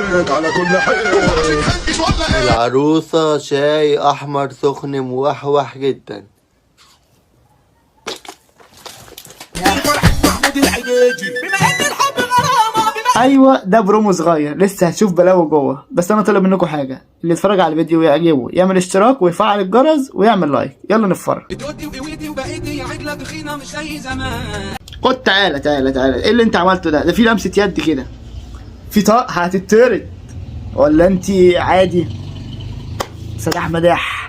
مصرك على كل حال. العروسة شاي احمر سخن موحوح جدا. ايوه ده برومو صغير لسه هتشوف بلاوي جوه، بس انا طالب منكم حاجه، اللي يتفرج على الفيديو ويعجبه يعمل اشتراك ويفعل الجرس ويعمل لايك. يلا نتفرج. خد تعالى تعالى تعالى، ايه اللي انت عملته ده؟ ده في لمسه يد كده، في طاق هتتطرد ولا انت عادي؟ سداح مداح.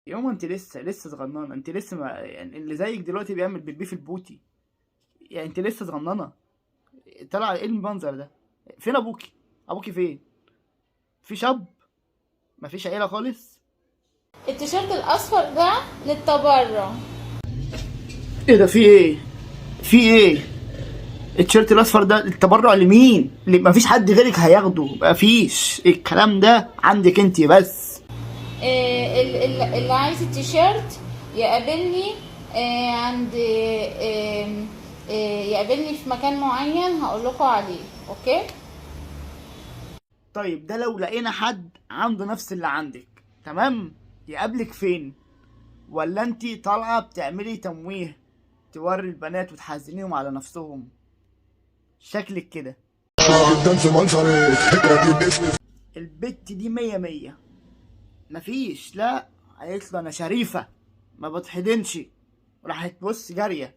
يوم انت لسه صغننه، انت لسه ما يعني اللي زيك دلوقتي بيعمل بيبي في البوتي، يعني انت لسه صغننه. طلع ايه المنظر ده؟ فين ابوكي؟ ابوكي فين؟ في شاب؟ مفيش عيله خالص؟ التيشيرت الاصفر ده للتبرع. ايه ده؟ في ايه؟ في ايه؟ التيشيرت الاصفر ده التبرع لمين؟ مفيش حد غيرك هياخده، مفيش الكلام ده عندك انت بس. اللي عايز التيشيرت يقابلني عند يقابلني في مكان معين هقول لكم عليه. اوكي طيب ده لو لقينا حد عنده نفس اللي عندك تمام، يقابلك فين؟ ولا انتي طالعه بتعملي تمويه توري البنات وتحزنيهم على نفسهم؟ شكلك كده. البت دي 100 مفيش. لا قالت له انا شريفه ما بتحضنش، راحت بص جاريه.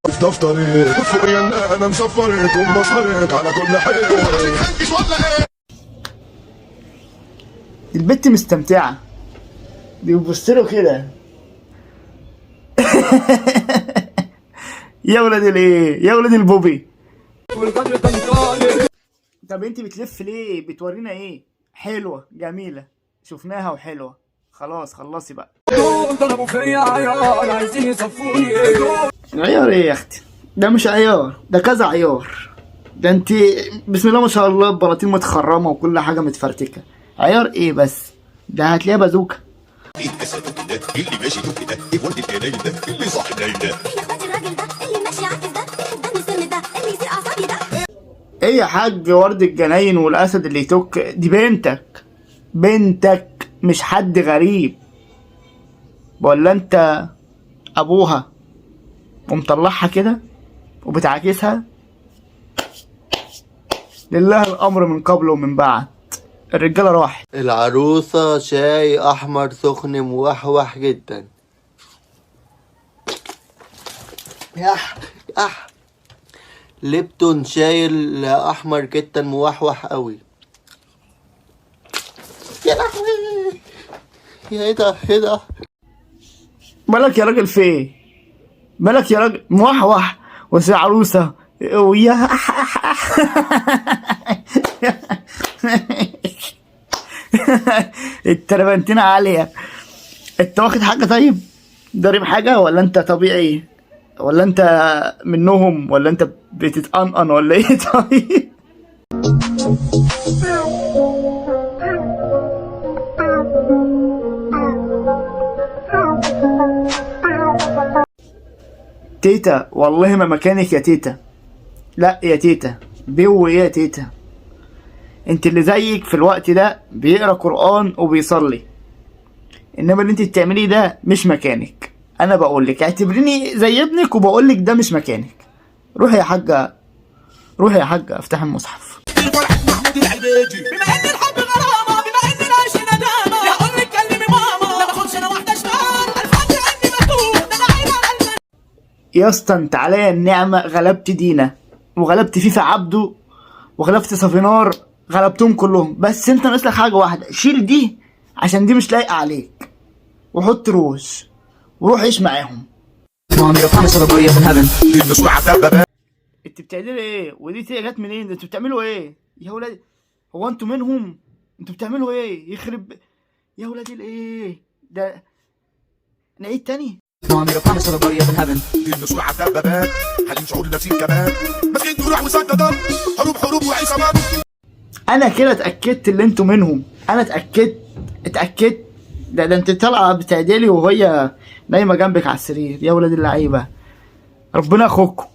دفتري انا مسفرك ومبصرك على كل حال. البت مستمتعه، دي بتبصله كده. يا ولاد الايه، يا ولاد البوبي. طب انت بتلف ليه؟ بتورينا ايه؟ حلوه جميله شفناها وحلوه، خلاص خلصي بقى. عيار ايه يا اختي؟ ده مش عيار، ده كذا عيار. ده انت بسم الله ما شاء الله البلاطين متخرمه وكل حاجه متفرتكه. عيار ايه بس؟ ده هتلاقيها بازوكا. ايه يا حاج ورد الجناين والاسد اللي يتك؟ دي بنتك، بنتك مش حد غريب. ولا انت ابوها ومطلعها كده وبتعاكسها؟ لله الامر من قبل ومن بعد، الرجاله راحت. العروسة شاي احمر سخن موحوح جدا. يح يح ليبتون شاي احمر جدا موحوح قوي. يا لهوي، يا ايه ده ايه ده؟ مالك يا راجل في ايه؟ مالك يا راجل موحوح وسي عروسه ويا التربنتينة عالية. انت واخد حاجة؟ طيب ضارب حاجة ولا انت طبيعي؟ ولا انت منهم ولا انت بتتقنقن ولا ايه؟ طيب تيتا والله ما مكانك يا تيتا. لا يا تيتا، بيو ايه يا تيتا؟ انت اللي زيك في الوقت ده بيقرا قرآن وبيصلي، انما اللي انت بتعمليه ده مش مكانك. انا بقولك اعتبريني زي ابنك وبقولك ده مش مكانك. روحي يا حاجة، روحي يا حاجة افتحي المصحف. يا اسطى انت عليا النعمة غلبت دينا وغلبت فيفا عبده وغلبت صافينار، غلبتهم كلهم، بس انت ناقصلك حاجة واحدة. شيل دي عشان دي مش لايقة عليك، وحط روج وروح عيش معاهم. انت بتعملوا ايه؟ ودي جت منين؟ انتوا بتعملوا ايه يا ولاد؟ هو انتوا منهم؟ انتوا بتعملوا ايه؟ يخرب يا ولاد الايه ده؟ نعيد تاني. انا كده اتاكدت اللي انتوا منهم، انا اتاكدت. ده انت طالعه بتعدلي وهي نايمه جنبك على السرير. يا ولاد اللعيبه ربنا ياخدكم.